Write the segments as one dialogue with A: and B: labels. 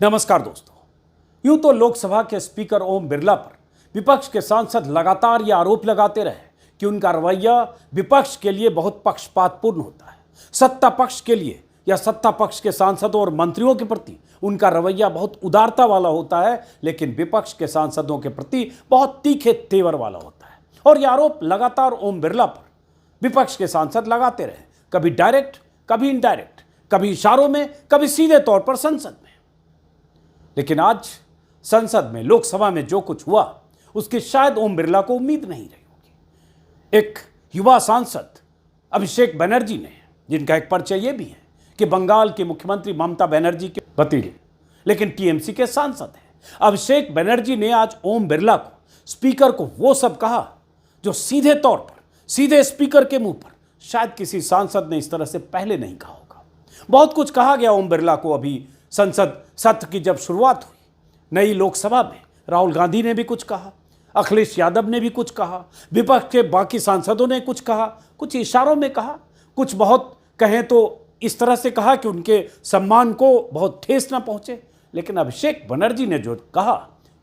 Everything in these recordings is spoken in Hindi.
A: नमस्कार दोस्तों। यूं तो लोकसभा के स्पीकर ओम बिरला पर विपक्ष के सांसद लगातार ये आरोप लगाते रहे कि उनका रवैया विपक्ष के लिए बहुत पक्षपातपूर्ण होता है। सत्ता पक्ष के लिए या सत्ता पक्ष के सांसदों और मंत्रियों के प्रति उनका रवैया बहुत उदारता वाला होता है, लेकिन विपक्ष के सांसदों के प्रति बहुत तीखे तेवर वाला होता है। और यह आरोप लगातार ओम बिरला पर विपक्ष के सांसद लगाते रहे, कभी डायरेक्ट, कभी इनडायरेक्ट, कभी इशारों में, कभी सीधे तौर पर संसद में। लेकिन आज संसद में, लोकसभा में जो कुछ हुआ उसकी शायद ओम बिरला को उम्मीद नहीं रही होगी। एक युवा सांसद अभिषेक बनर्जी ने, जिनका एक परिचय यह भी है कि बंगाल की मुख्यमंत्री ममता बनर्जी के भतीजे, लेकिन टीएमसी के सांसद हैं, अभिषेक बनर्जी ने आज ओम बिरला को, स्पीकर को, वो सब कहा जो सीधे तौर पर, सीधे स्पीकर के मुंह पर शायद किसी सांसद ने इस तरह से पहले नहीं कहा होगा। बहुत कुछ कहा गया ओम बिरला को। अभी संसद सत्र की जब शुरुआत हुई, नई लोकसभा में राहुल गांधी ने भी कुछ कहा, अखिलेश यादव ने भी कुछ कहा, विपक्ष के बाकी सांसदों ने कुछ कहा, कुछ इशारों में कहा, कुछ बहुत कहें तो इस तरह से कहा कि उनके सम्मान को बहुत ठेस ना पहुंचे। लेकिन अभिषेक बनर्जी ने जो कहा,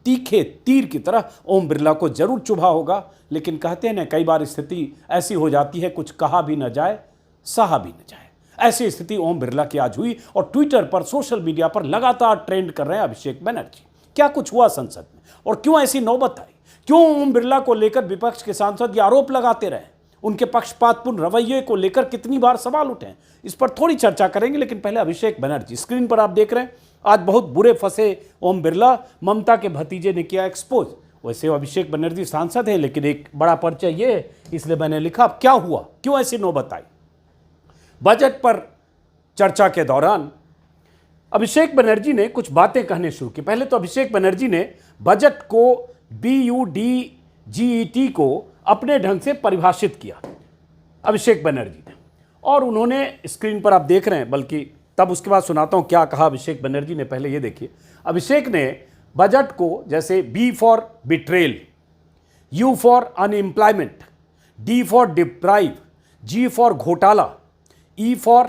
A: तीखे तीर की तरह ओम बिरला को जरूर चुभा होगा। लेकिन कहते हैं ना, कई बार स्थिति ऐसी हो जाती है, कुछ कहा भी न जाए, सहा भी न जाए। ऐसी स्थिति ओम बिरला की आज हुई और ट्विटर पर, सोशल मीडिया पर लगातार ट्रेंड कर रहे हैं अभिषेक बनर्जी। क्या कुछ हुआ संसद में और क्यों ऐसी नौबत आई? क्यों ओम बिरला को लेकर विपक्ष के सांसद ये आरोप लगाते रहे? उनके पक्षपातपूर्ण रवैये को लेकर कितनी बार सवाल उठे, इस पर थोड़ी चर्चा करेंगे। लेकिन पहले अभिषेक बनर्जी, स्क्रीन पर आप देख रहे हैं, आज बहुत बुरे फंसे ओम बिरला। ममता के भतीजे ने किया एक्सपोज। वैसे अभिषेक बनर्जी सांसद है, लेकिन एक बड़ा परिचय ये है, इसलिए मैंने लिखा क्या हुआ, क्यों ऐसी नौबत आई। बजट पर चर्चा के दौरान अभिषेक बनर्जी ने कुछ बातें कहने शुरू की। पहले तो अभिषेक बनर्जी ने बजट को, BUDGET को अपने ढंग से परिभाषित किया, अभिषेक बनर्जी ने, और उन्होंने, स्क्रीन पर आप देख रहे हैं, बल्कि तब उसके बाद सुनाता हूं क्या कहा अभिषेक बनर्जी ने। पहले ये देखिए, अभिषेक ने बजट को जैसे B for betrayal, U for unemployment, D for deprive, G for घोटाला, E फॉर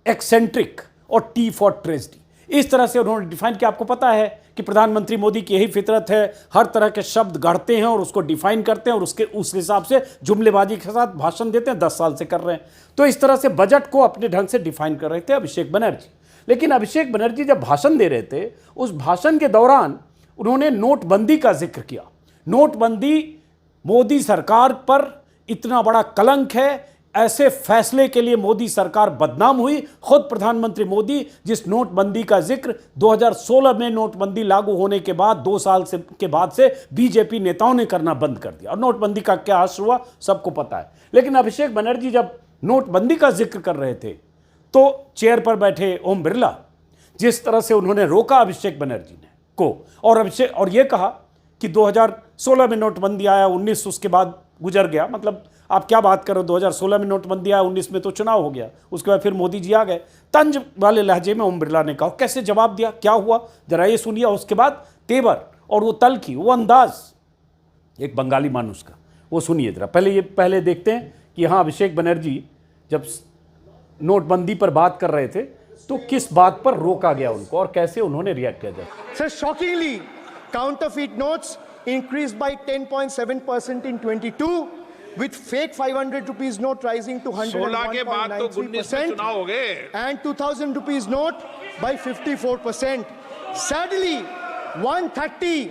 A: एक्सेंट्रिक और T फॉर ट्रेजेडी, इस तरह से उन्होंने डिफाइन किया। आपको पता है कि प्रधानमंत्री मोदी की यही फितरत है, हर तरह के शब्द गढ़ते हैं और उसको डिफाइन करते हैं और उस हिसाब से जुमलेबाजी के साथ भाषण देते हैं। 10 साल से कर रहे हैं। तो इस तरह से बजट को अपने ढंग से डिफाइन कर रहे थे अभिषेक बनर्जी। लेकिन अभिषेक बनर्जी जब भाषण दे रहे थे, उस भाषण के दौरान उन्होंने नोटबंदी का जिक्र किया। नोटबंदी मोदी सरकार पर इतना बड़ा कलंक है, ऐसे फैसले के लिए मोदी सरकार बदनाम हुई। खुद प्रधानमंत्री मोदी, जिस नोटबंदी का जिक्र 2016 में नोटबंदी लागू होने के बाद 2 साल के बाद से बीजेपी नेताओं ने करना बंद कर दिया, और नोटबंदी का क्या असर हुआ सबको पता है। लेकिन अभिषेक बनर्जी जब नोटबंदी का जिक्र कर रहे थे, तो चेयर पर बैठे ओम बिरला, जिस तरह से उन्होंने रोका अभिषेक बनर्जी ने को, और ये कहा कि 2016 में नोटबंदी आया, 19 उसके बाद गुजर गया। मतलब आप क्या बात करो, 2016 में नोटबंदी आया, 19 में तो चुनाव हो गया, उसके बाद फिर मोदी जी आ गए। तंज वाले लहजे में ओम बिरला ने कहा, कैसे जवाब दिया, क्या हुआ, जरा ये सुनिए। उसके बाद तेवर और वो तलखी, वो अंदाज एक बंगाली मानुस का, वो सुनिए जरा। पहले देखते हैं कि हाँ, अभिषेक बनर्जी जब नोटबंदी पर बात कर रहे थे तो किस बात पर रोका गया उनको और कैसे उन्होंने रिएक्ट किया जाए।
B: Sir, shockingly counterfeit notes increased by 10.7% in 22, with fake 500 rupees note rising to 101.93% and 2000 rupees note by 54%. Sadly, 130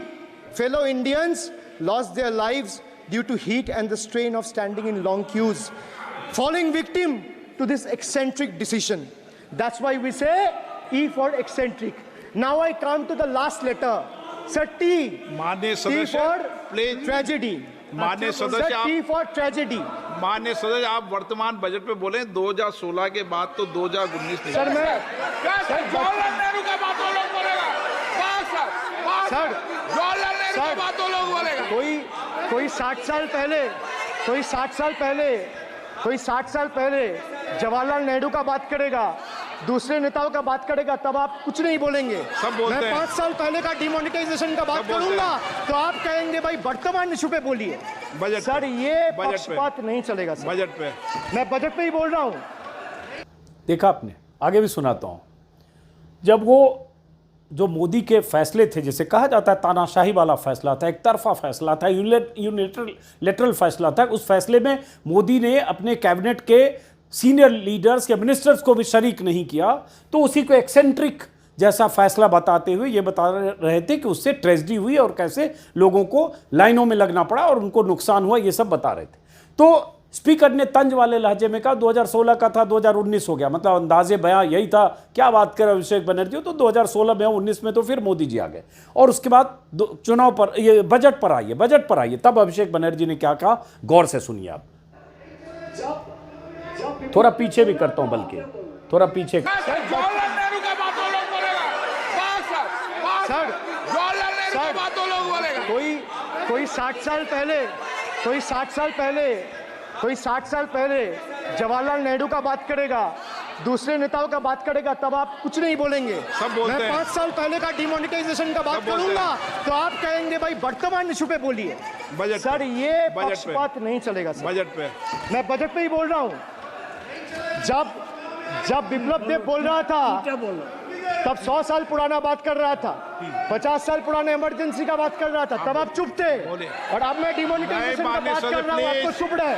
B: fellow Indians lost their lives due to heat and the strain of standing in long queues, falling victim to this eccentric decision. That's why we say E for eccentric. Now I come to the last letter. Sir, T. T for tragedy.
C: माननीय सदस्य,
B: T for tragedy.
C: माननीय सदस्य, आप वर्तमान बजट पे बोले 2016 के बाद तो 2019 नहीं।
B: सर, मैं
C: जवाहरलाल नेहरू का बात वो लोग बोलेगा।
B: सर,
C: जवाहरलाल नेहरू का बात वो लोग बोलेगा।
B: कोई 60 साल पहले जवाहरलाल नेहरू का बात करेगा, दूसरे नेताओं का बात करेगा, तब आप कुछ नहीं बोलेंगे।
C: सब बोलते हैं।
B: मैं 5 साल पहले का डिमोनेटाइजेशन का बात करूंगा तो आप कहेंगे भाई वर्तमान इशू पे बोलिए।
C: बजट
B: सर, ये पक्षपात नहीं चलेगा सर।
C: बजट पे
B: मैं बजट पे ही बोल रहा हूं।
A: देखा आपने, आगे भी सुनाता हूं। जब वो जो मोदी के फैसले थे, जिसे कहा जाता है तानाशाही वाला फैसला था, एक तरफा फैसला था, यूनिलेटरल फैसला था, उस फैसले में मोदी ने अपने कैबिनेट के सीनियर लीडर्स या मिनिस्टर्स को भी शरीक नहीं किया, तो उसी को एक्सेंट्रिक जैसा फैसला बताते हुए ये बता रहे थे कि उससे ट्रेजेडी हुई और कैसे लोगों को लाइनों में लगना पड़ा और उनको नुकसान हुआ, ये सब बता रहे थे। तो स्पीकर ने तंज वाले लहजे में कहा 2016 का था 2019 हो गया, मतलब अंदाजे बयां यही था, क्या बात कर अभिषेक बनर्जी, तो 2016 में 19 में तो फिर मोदी जी आ गए। और उसके बाद चुनाव पर, ये बजट पर आइए, तब अभिषेक बनर्जी ने क्या कहा, गौर से सुनिए आप। थोड़ा पीछे भी करता हूं, बल्कि थोड़ा पीछे।
C: जवाहरलाल नेहरू का बातों लोग बोलेगा,
B: सर
C: बातों लोग बोलेगा।
B: कोई 60 साल पहले जवाहरलाल नेहरू का बात करेगा, दूसरे नेताओं का बात करेगा, तब आप कुछ नहीं बोलेंगे।
C: सब बोलते
B: मैं
C: हैं।
B: 5 साल पहले का डिमोनेटाइजेशन का बात
C: सब बोलते
B: करूंगा तो आप कहेंगे भाई वर्तमान इशू पे बोलिए।
C: बजट
B: सर
C: पे।
B: ये
C: बजट पे।
B: पक्षपात नहीं चलेगा सर।
C: बजट पे
B: मैं बजट पे ही बोल रहा हूँ। जब बिप्लब देव बोल रहा था तब 100 साल पुराना बात कर रहा था, 50 साल पुराने इमरजेंसी का बात कर रहा था, तब आप चुप थे। और अब मैं डिमोनेटाइजेशन का बात कर रहा हूँ, आपको चुप रहे।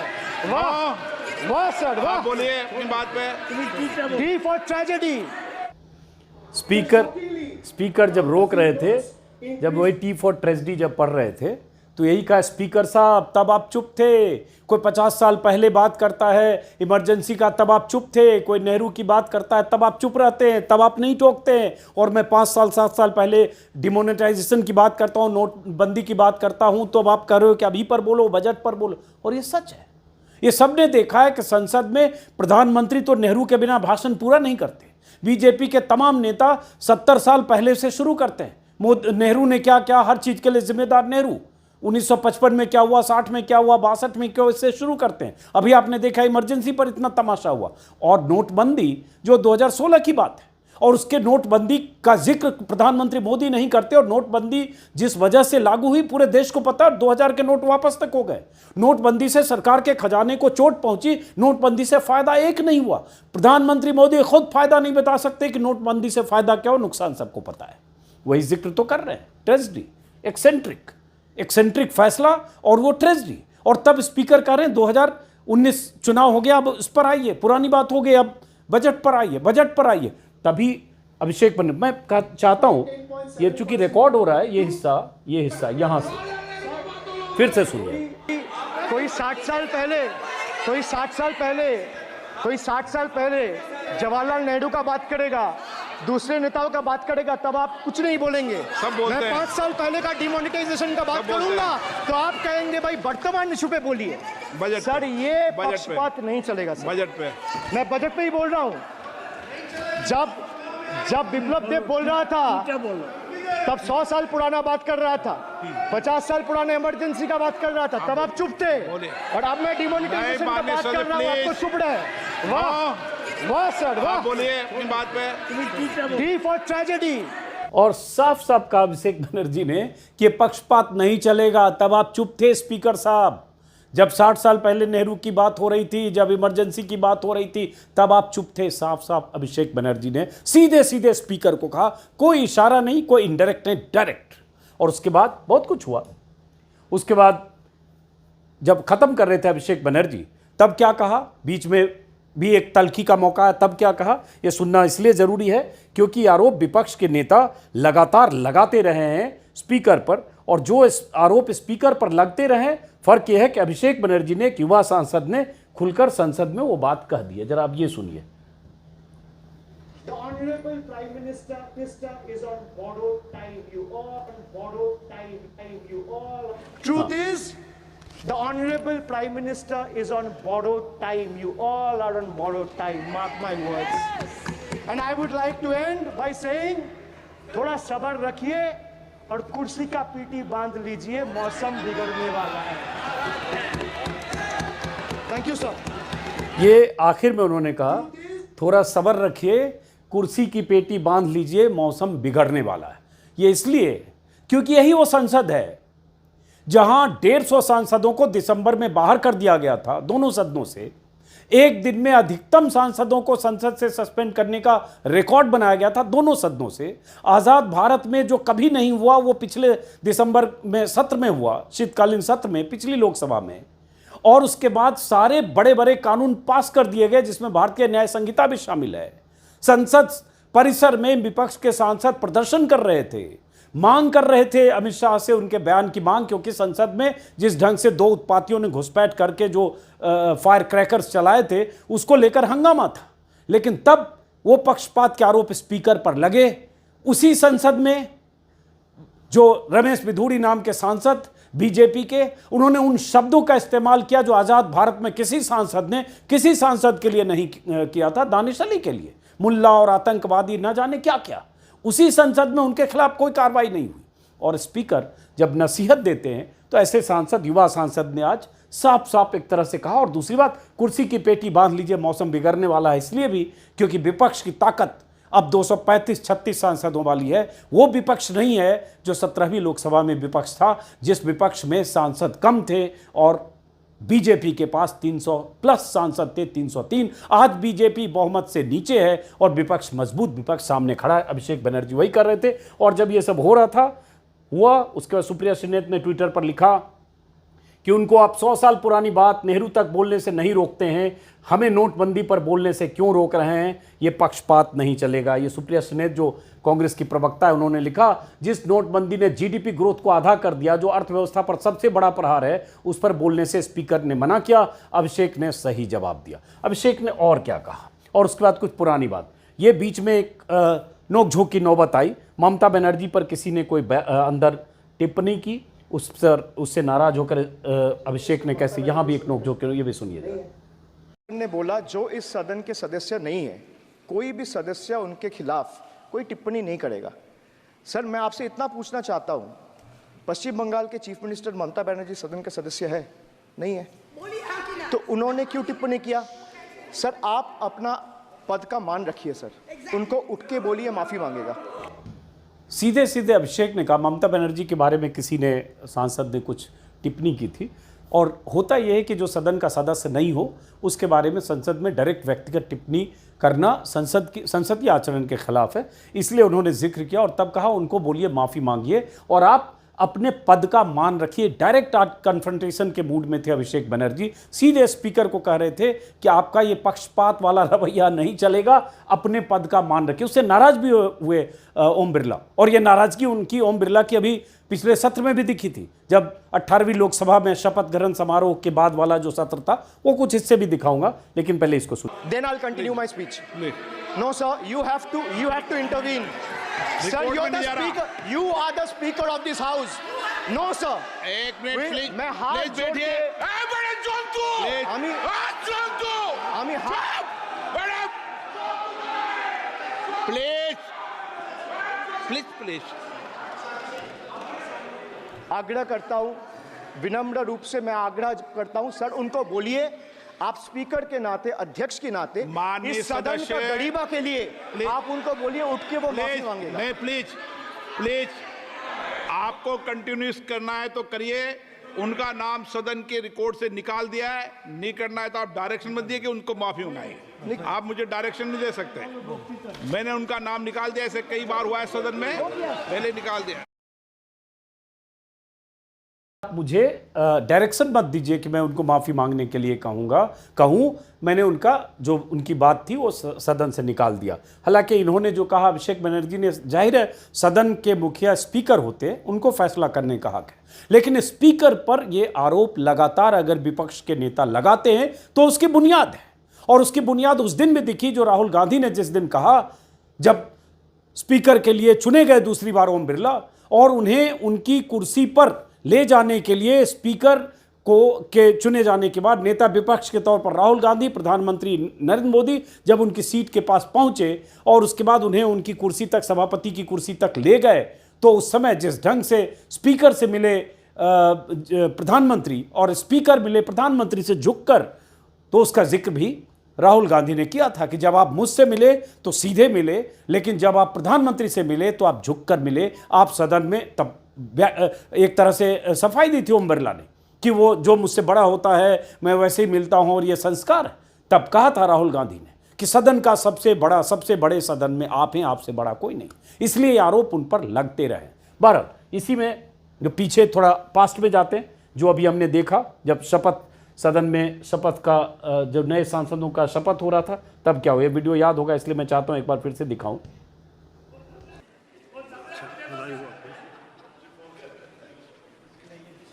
B: वाह सर, वाह।
C: बोलिए अपनी बात पे।
B: D for tragedy.
A: स्पीकर जब रोक रहे थे, जब वही टी फॉर ट्रेजेडी जब पढ़ रहे थे, तो यही कहा स्पीकर साहब, तब आप चुप थे। कोई 50 साल पहले बात करता है इमरजेंसी का, तब आप चुप थे। कोई नेहरू की बात करता है, तब आप चुप रहते हैं, तब आप नहीं टोकते हैं। और मैं 5 साल 7 साल पहले डिमोनेटाइजेशन की बात करता हूँ, नोटबंदी की बात करता हूँ, तो अब आप कह रहे हो कि अभी पर बोलो, बजट पर बोलो। और ये सच है। ये सबने देखा है कि संसद में प्रधानमंत्री तो नेहरू के बिना भाषण पूरा नहीं करते। बीजेपी के तमाम नेता 70 साल पहले से शुरू करते हैं। नेहरू ने क्या क्या, हर चीज के लिए जिम्मेदार नेहरू। 1955 में क्या हुआ, 60 में क्या हुआ, 62 में क्या हुआ, इससे शुरू करते हैं। अभी आपने देखा इमरजेंसी पर इतना तमाशा हुआ। और नोटबंदी जो 2016 की बात है, और उसके नोटबंदी का जिक्र प्रधानमंत्री मोदी नहीं करते। और नोटबंदी जिस वजह से लागू हुई, पूरे देश को पता, 2000 के नोट वापस तक हो गए। नोटबंदी से सरकार के खजाने को चोट पहुंची। नोटबंदी से फायदा एक नहीं हुआ। प्रधानमंत्री मोदी खुद फायदा नहीं बता सकते कि नोटबंदी से फायदा क्या हो, नुकसान सबको पता है। वही जिक्र तो कर रहे हैं, ट्रेजेडी, एक्सेंट्रिक फैसला और वो ट्रेजेडी। और तब स्पीकर कह रहे हैं 2019 चुनाव हो गया, अब इस पर आइए, पुरानी बात हो गई, अब बजट पर आइए। तभी अभिषेक बनर्जी, मैं चाहता हूं, ये चूंकि रिकॉर्ड हो रहा है, ये हिस्सा यहां से फिर से सुनिए।
B: कोई 60 साल पहले जवाहरलाल नेहरू का बात करेगा, दूसरे नेताओं का बात करेगा, तब आप कुछ नहीं बोलेंगे।
C: सब बोलते
B: मैं
C: हैं।
B: 5 साल पहले का डिमोनेटाइजेशन का बात
C: सब बोलते
B: करूंगा तो आप कहेंगे भाई वर्तमान इशू पे बोलिए।
C: बजट
B: सर
C: पे।
B: ये
C: बजट पे।
B: पक्षपात नहीं चलेगा सर।
C: बजट पे
B: मैं बजट पे ही बोल रहा हूँ। जब बिप्लब देव बोल रहा था तब 100 साल पुराना बात कर रहा था, 50 साल पुराने इमरजेंसी का बात कर रहा था, तब आप चुप थे। और अब मैं डिमोनेटाइजेशन का बात कर रहा हूँ, आपको चुप रहे। वाह सर, वाह।
C: बोलिए अपनी बात पे।
B: D for tragedy.
A: और साफ साफ कहा अभिषेक बनर्जी ने कि पक्षपात नहीं चलेगा, तब आप चुप थे स्पीकर साहब। जब 60 साल पहले नेहरू की बात हो रही थी, जब इमरजेंसी की बात हो रही थी, तब आप चुप थे। साफ साफ अभिषेक बनर्जी ने सीधे स्पीकर को कहा, कोई इशारा नहीं, कोई इनडायरेक्ट नहीं, डायरेक्ट। और उसके बाद बहुत कुछ हुआ। उसके बाद जब खत्म कर रहे थे अभिषेक बनर्जी, तब क्या कहा, बीच में भी एक तल्खी का मौका है, तब क्या कहा, यह सुनना इसलिए जरूरी है क्योंकि आरोप विपक्ष के नेता लगातार लगाते रहे हैं स्पीकर पर। और जो इस आरोप स्पीकर पर लगते रहे, फर्क यह है कि अभिषेक बनर्जी ने, एक युवा सांसद ने खुलकर संसद में वो बात कह दी है। जरा आप ये सुनिए।
B: The Honorable Prime Minister is on borrowed time. You all on borrowed time. You all. Truth is, the Honorable Prime Minister is on borrowed time. You all are on borrowed time. Mark my words. And I would like to end by saying, थोड़ा सब्र रखिए और कुर्सी का पीटी बांध लीजिए, मौसम बिगड़ने वाला है। Thank you sir.
A: ये आखिर में उन्होंने कहा, थोड़ा सब्र रखिए, कुर्सी की पेटी बांध लीजिए, मौसम बिगड़ने वाला है। ये इसलिए क्योंकि यही वो संसद है जहां 150 सांसदों को दिसंबर में बाहर कर दिया गया था दोनों सदनों से। एक दिन में अधिकतम सांसदों को संसद से सस्पेंड करने का रिकॉर्ड बनाया गया था दोनों सदनों से। आजाद भारत में जो कभी नहीं हुआ वो पिछले दिसंबर में सत्र में हुआ, शीतकालीन सत्र में, पिछली लोकसभा में। और उसके बाद सारे बड़े बड़े कानून पास कर दिए गए जिसमें भारतीय न्याय संहिता भी शामिल है। संसद परिसर में विपक्ष के सांसद प्रदर्शन कर रहे थे, मांग कर रहे थे अमित शाह से उनके बयान की मांग, क्योंकि संसद में जिस ढंग से दो उत्पातियों ने घुसपैठ करके जो फायर क्रैकर्स चलाए थे उसको लेकर हंगामा था। लेकिन तब वो पक्षपात के आरोप स्पीकर पर लगे। उसी संसद में जो रमेश बिधूड़ी नाम के सांसद बीजेपी के, उन्होंने उन शब्दों का इस्तेमाल किया जो आजाद भारत में किसी सांसद ने किसी सांसद के लिए नहीं किया था, दानिश अली के लिए, मुल्ला और आतंकवादी न जाने क्या क्या। उसी संसद में उनके खिलाफ कोई कार्रवाई नहीं हुई। और स्पीकर जब नसीहत देते हैं तो ऐसे सांसद, युवा सांसद ने आज साफ साफ एक तरह से कहा। और दूसरी बात, कुर्सी की पेटी बांध लीजिए, मौसम बिगड़ने वाला है, इसलिए भी क्योंकि विपक्ष की ताकत अब 235-36 सांसदों वाली है। वो विपक्ष नहीं है जो 17वीं लोकसभा में विपक्ष था, जिस विपक्ष में सांसद कम थे और बीजेपी के पास 300 प्लस सांसद थे, 303। आज बीजेपी बहुमत से नीचे है और विपक्ष मजबूत विपक्ष सामने खड़ा है। अभिषेक बनर्जी वही कर रहे थे। और जब ये सब हो रहा था उसके बाद सुप्रिया श्रीनेत ने ट्विटर पर लिखा कि उनको आप 100 साल पुरानी बात नेहरू तक बोलने से नहीं रोकते हैं, हमें नोटबंदी पर बोलने से क्यों रोक रहे हैं, ये पक्षपात नहीं चलेगा। ये सुप्रिया श्रीनेत जो कांग्रेस की प्रवक्ता है, उन्होंने लिखा, जिस नोटबंदी ने जीडीपी ग्रोथ को आधा कर दिया, जो अर्थव्यवस्था पर सबसे बड़ा प्रहार है, उस पर बोलने से स्पीकर ने मना किया। अभिषेक ने सही जवाब दिया। अभिषेक ने और क्या कहा, और उसके बाद कुछ पुरानी बात। ये बीच में एक नोकझोंक की नौबत आई। ममता बनर्जी पर किसी ने कोई अंदर टिप्पणी की, उस पर उससे नाराज होकर अभिषेक ने कैसे, यहां भी एक नोकझोंक, ये भी सुनिए।
B: ने बोला जो इस सदन के सदस्य नहीं है, कोई भी सदस्य उनके खिलाफ कोई टिप्पणी नहीं करेगा। सर, मैं आपसे इतना पूछना चाहता हूं, पश्चिम बंगाल के चीफ मिनिस्टर ममता बनर्जी सदन के सदस्य है? नहीं है, तो उन्होंने क्यों टिप्पणी किया? सर, आप अपना पद का मान रखिए सर, उनको उठ के बोलिए, माफी मांगेगा।
A: सीधे सीधे अभिषेक ने कहा ममता बनर्जी के बारे में किसी ने, सांसद ने कुछ टिप्पणी की थी। और होता यह है कि जो सदन का सदस्य नहीं हो उसके बारे में संसद में डायरेक्ट व्यक्तिगत टिप्पणी करना संसदीय आचरण के खिलाफ है, इसलिए उन्होंने जिक्र किया। और तब कहा उनको बोलिए, माफ़ी मांगिए और आप अपने पद का मान रखिए। डायरेक्ट कन्फ्रंटेशन के मूड में थे अभिषेक बनर्जी। सीधे स्पीकर को कह रहे थे कि आपका ये पक्षपात वाला रवैया नहीं चलेगा, अपने पद का मान रखिए। उससे नाराज भी हुए ओम बिरला। और ये नाराजगी उनकी ओम बिरला की अभी पिछले सत्र में भी दिखी थी, जब 18वीं लोकसभा में शपथ ग्रहण समारोह के बाद वाला जो सत्र था, वो कुछ हिस्से भी दिखाऊंगा, लेकिन पहले इसको सुन।
B: Then I'll continue my speech. No sir, you have to intervene. Sir, you're the speaker. You are the speaker of this house. No sir.
C: एक मिनट प्लीज,
B: मैं हाथ जोड़ के
C: बड़े जंतु, प्लीज
B: आग्रह करता हूं, विनम्र रूप से मैं आग्रह करता हूं सर, उनको बोलिए, आप स्पीकर के नाते, अध्यक्ष के नाते, इस सदन का गरिमा के लिए आप उनको बोलिए, उठ के वो माफी मांगेगा।
C: नहीं, प्लीज आपको कंटिन्यूस करना है तो करिए। उनका नाम सदन के रिकॉर्ड से निकाल दिया है, नहीं करना है तो आप डायरेक्शन मत दिए कि उनको माफी मंगाइए। आप मुझे डायरेक्शन नहीं दे सकते। मैंने उनका नाम निकाल दिया, ऐसे कई बार हुआ है सदन में, पहले निकाल दिया।
A: मुझे डायरेक्शन मत दीजिए कि मैं उनको माफ़ी मांगने के लिए कहूँ। मैंने उनका जो उनकी बात थी वो सदन से निकाल दिया। हालांकि इन्होंने जो कहा अभिषेक बनर्जी ने, जाहिर है सदन के मुखिया स्पीकर होते हैं, उनको फैसला करने का हक है, लेकिन स्पीकर पर ये आरोप लगातार अगर विपक्ष के नेता लगाते हैं तो उसकी बुनियाद है। और उसकी बुनियाद उस दिन भी दिखी जो राहुल गांधी ने जिस दिन कहा, जब स्पीकर के लिए चुने गए दूसरी बार ओम बिरला, और उन्हें उनकी कुर्सी पर ले जाने के लिए स्पीकर के चुने जाने के बाद नेता विपक्ष के तौर पर राहुल गांधी, प्रधानमंत्री नरेंद्र मोदी जब उनकी सीट के पास पहुंचे और उसके बाद उन्हें उनकी कुर्सी तक, सभापति की कुर्सी तक ले गए, तो उस समय जिस ढंग से स्पीकर से मिले प्रधानमंत्री और स्पीकर मिले प्रधानमंत्री से झुककर, तो उसका जिक्र भी राहुल गांधी ने किया था कि जब आप मुझसे मिले तो सीधे मिले, लेकिन जब आप प्रधानमंत्री से मिले तो आप झुककर मिले। आप सदन में तब एक तरह से सफाई दी थी ओम बिरला ने कि वो जो मुझसे बड़ा होता है मैं वैसे ही मिलता हूं और ये संस्कार है। तब कहा था राहुल गांधी ने कि सदन का सबसे बड़े सदन में आप हैं, आपसे बड़ा कोई नहीं, इसलिए ये आरोप उन पर लगते रहे। बहरहाल इसी में जो पीछे थोड़ा पास्ट में जाते हैं, जो अभी हमने देखा जब सदन में शपथ का जो नए सांसदों का शपथ हो रहा था तब क्या हुआ, ये वीडियो याद होगा, इसलिए मैं चाहता हूं एक बार फिर से दिखाऊं।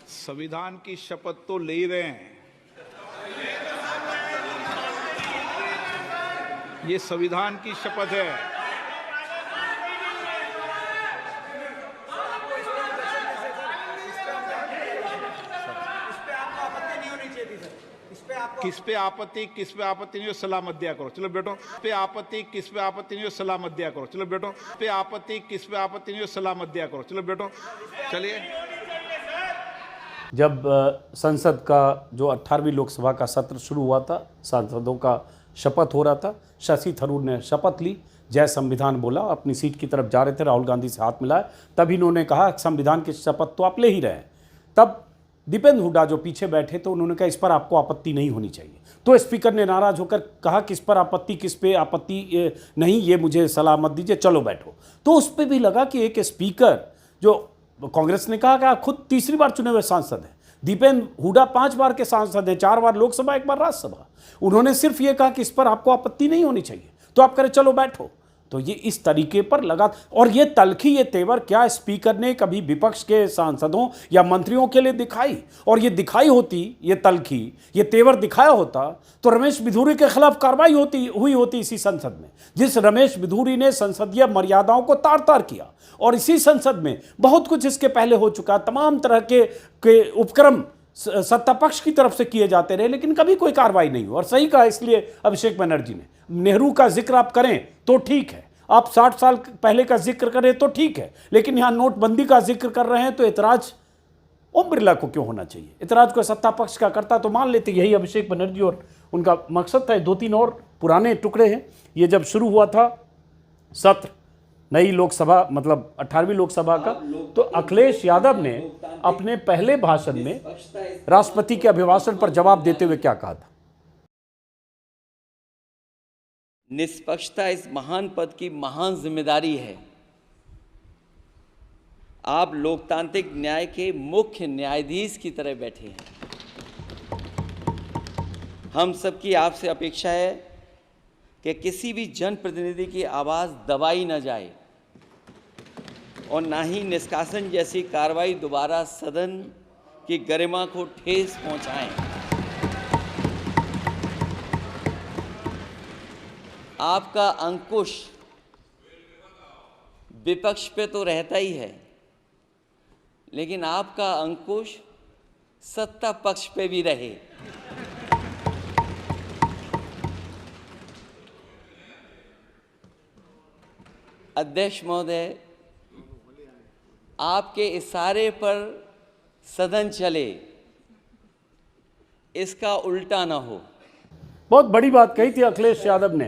C: संविधान की शपथ तो ले ही रहे हैं, ये संविधान की शपथ है। किस पे आपत्ति नहीं हो, सलामत दिया करो, चलो बैठो। पे आपत्ति किस पे आपत्ति नहीं हो, सलामत दिया करो, चलो बैठो। पे आपत्ति किस पे आपत्ति नहीं हो, सलामत दिया करो, चलो बैठो। चलिए,
A: जब संसद का जो 18वीं लोकसभा का सत्र शुरू हुआ था, सांसदों का शपथ हो रहा था, शशि थरूर ने शपथ ली, जय संविधान बोला, अपनी सीट की तरफ जा रहे थे, राहुल गांधी से हाथ मिलाया, तब इन्होंने कहा संविधान की शपथ तो आप ले ही रहे हैं। तब दीपेंद्र हुड्डा जो पीछे बैठे थे उन्होंने कहा इस पर आपको आपत्ति नहीं होनी चाहिए, तो स्पीकर ने नाराज होकर कहा किस पर आपत्ति, किस पे आपत्ति नहीं, ये मुझे सलाह मत दीजिए, चलो बैठो। तो उस पर भी लगा कि एक स्पीकर, जो कांग्रेस ने कहा कि आप खुद तीसरी बार चुने हुए सांसद हैं, दीपेंद्र हुड्डा 5 बार के सांसद हैं, 4 बार लोकसभा 1 बार राज्यसभा, उन्होंने सिर्फ ये कहा कि इस पर आपको आपत्ति नहीं होनी चाहिए, तो आप करें चलो बैठो। तो ये इस तरीके पर लगा, और ये तलखी, ये तेवर क्या स्पीकर ने कभी विपक्ष के सांसदों या मंत्रियों के लिए दिखाई? और ये दिखाई होती, ये तलखी, ये तेवर दिखाया होता तो रमेश बिधूरी के खिलाफ कार्रवाई हुई होती इसी संसद में, जिस रमेश बिधूरी ने संसदीय मर्यादाओं को तार तार किया। और इसी संसद में बहुत कुछ इसके पहले हो चुका, तमाम तरह के उपक्रम सत्ता पक्ष की तरफ से किए जाते रहे, लेकिन कभी कोई कार्रवाई नहीं हुई। और सही कहा इसलिए अभिषेक बनर्जी ने, नेहरू का जिक्र आप करें तो ठीक है, आप 60 साल पहले का जिक्र करें तो ठीक है, लेकिन यहां नोटबंदी का जिक्र कर रहे हैं तो ऐतराज ओम बिरला को क्यों होना चाहिए? ऐतराज को सत्ता पक्ष का करता तो मान लेते। यही अभिषेक बनर्जी और उनका मकसद था। 2-3 और पुराने टुकड़े हैं। ये जब शुरू हुआ था सत्र नई लोकसभा, मतलब 18वीं लोकसभा का, तो अखिलेश यादव ने अपने पहले भाषण में राष्ट्रपति के अभिभाषण पर जवाब देते हुए क्या कहा था?
D: निष्पक्षता इस महान पद की महान जिम्मेदारी है। आप लोकतांत्रिक न्याय के मुख्य न्यायाधीश की तरह बैठे हैं। हम सबकी आपसे अपेक्षा है कि किसी भी जनप्रतिनिधि की आवाज़ दबाई न जाए और ना ही निष्कासन जैसी कार्रवाई दोबारा सदन की गरिमा को ठेस पहुंचाएं। आपका अंकुश विपक्ष पे तो रहता ही है, लेकिन आपका अंकुश सत्ता पक्ष पे भी रहे। अध्यक्ष महोदय, आपके इशारे पर सदन चले, इसका उल्टा ना हो।
A: बहुत बड़ी बात कही थी अखिलेश यादव ने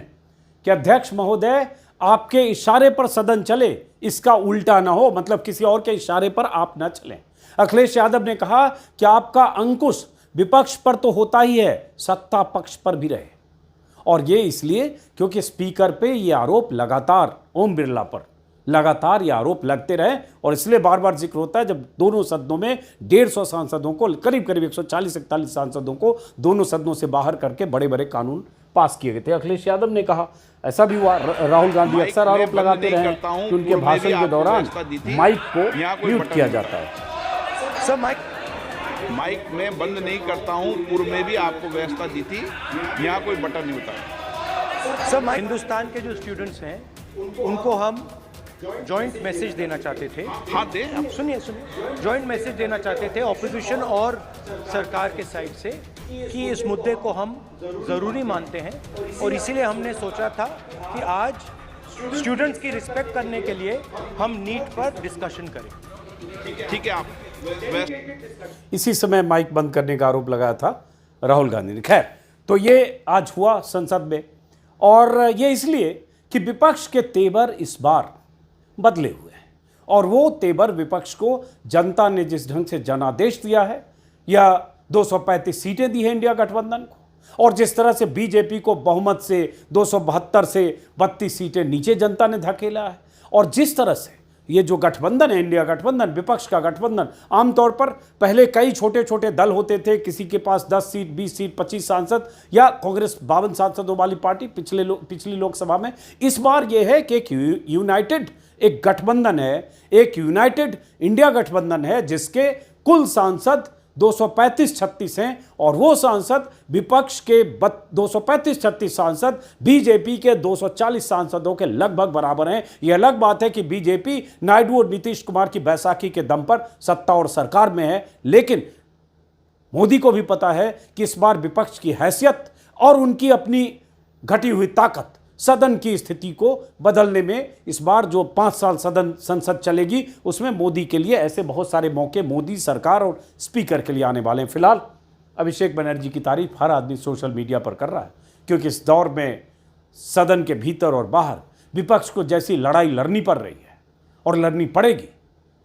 A: कि अध्यक्ष महोदय आपके इशारे पर सदन चले, इसका उल्टा ना हो, मतलब किसी और के इशारे पर आप ना चलें। अखिलेश यादव ने कहा कि आपका अंकुश विपक्ष पर तो होता ही है, सत्ता पक्ष पर भी रहे। और ये इसलिए क्योंकि स्पीकर पे ये आरोप लगातार, ओम बिरला पर लगातार ये आरोप लगते रहे, और इसलिए बार बार जिक्र होता है जब दोनों सदनों में 150 सांसदों को, करीब 140-41 सांसदों को दोनों सदनों से बाहर करके बड़े बड़े कानून पास किए गए थे। अखिलेश यादव ने कहा, ऐसा भी हुआ, राहुल गांधी अक्सर आरोप लगाते रहे कि उनके भाषण के दौरान माइक को म्यूट किया जाता है।
B: सर
C: माइक में बंद नहीं करता हूं, पूर्व में भी आपको व्यवस्था दी थी, यहाँ कोई बटन नहीं होता।
B: सर, हिंदुस्तान के जो स्टूडेंट्स हैं उनको हम जॉइंट मैसेज देना चाहते थे।
C: हाँ दे,
B: आप सुनिए जॉइंट मैसेज देना चाहते थे ऑपोजिशन और सरकार के साइड से कि इस मुद्दे को हम ज़रूरी मानते हैं, और इसीलिए हमने सोचा था कि आज स्टूडेंट्स की रिस्पेक्ट करने के लिए हम नीट पर डिस्कशन करें।
C: ठीक है। आप
A: इसी समय माइक बंद करने का आरोप लगाया था राहुल गांधी ने। खैर, तो ये आज हुआ संसद में, और ये इसलिए कि विपक्ष के तेवर इस बार बदले हुए हैं, और वो तेवर विपक्ष को जनता ने जिस ढंग से जनादेश दिया है, या 235 सीटें दी हैं इंडिया गठबंधन को, और जिस तरह से बीजेपी को बहुमत से 272 से 32 सीटें नीचे जनता ने धकेला है, और जिस तरह से ये जो गठबंधन है, इंडिया गठबंधन, विपक्ष का गठबंधन, आमतौर पर पहले कई छोटे छोटे दल होते थे, किसी के पास 10 सीट, 20 सीट, 25 सांसद, या कांग्रेस 52 सांसदों वाली पार्टी पिछली लोकसभा में। इस बार यह है कि एक यूनाइटेड एक गठबंधन है, एक यूनाइटेड इंडिया गठबंधन है, जिसके कुल सांसद 235-36 हैं, और वो सांसद विपक्ष के 235-36 सांसद बीजेपी के 240 सांसदों के लगभग बराबर हैं। यह अलग बात है कि बीजेपी नायडू और नीतीश कुमार की बैसाखी के दम पर सत्ता और सरकार में है, लेकिन मोदी को भी पता है कि इस बार विपक्ष की हैसियत और उनकी अपनी घटी हुई ताकत सदन की स्थिति को बदलने में, इस बार जो 5 साल संसद चलेगी उसमें मोदी के लिए ऐसे बहुत सारे मौके मोदी सरकार और स्पीकर के लिए आने वाले हैं। फिलहाल अभिषेक बनर्जी की तारीफ हर आदमी सोशल मीडिया पर कर रहा है, क्योंकि इस दौर में सदन के भीतर और बाहर विपक्ष को जैसी लड़ाई लड़नी पड़ रही है और लड़नी पड़ेगी,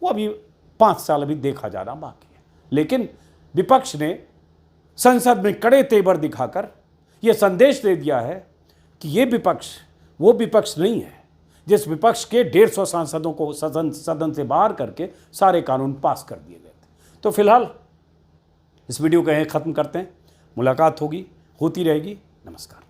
A: वो अभी 5 साल अभी देखा जाना बाकी है। लेकिन विपक्ष ने संसद में कड़े तेवर दिखाकर यह संदेश दे दिया है कि ये विपक्ष वो विपक्ष नहीं है जिस विपक्ष के 150 सांसदों को सदन से बाहर करके सारे कानून पास कर दिए गए थे। तो फिलहाल इस वीडियो को यहीं ख़त्म करते हैं, मुलाकात होती रहेगी। नमस्कार।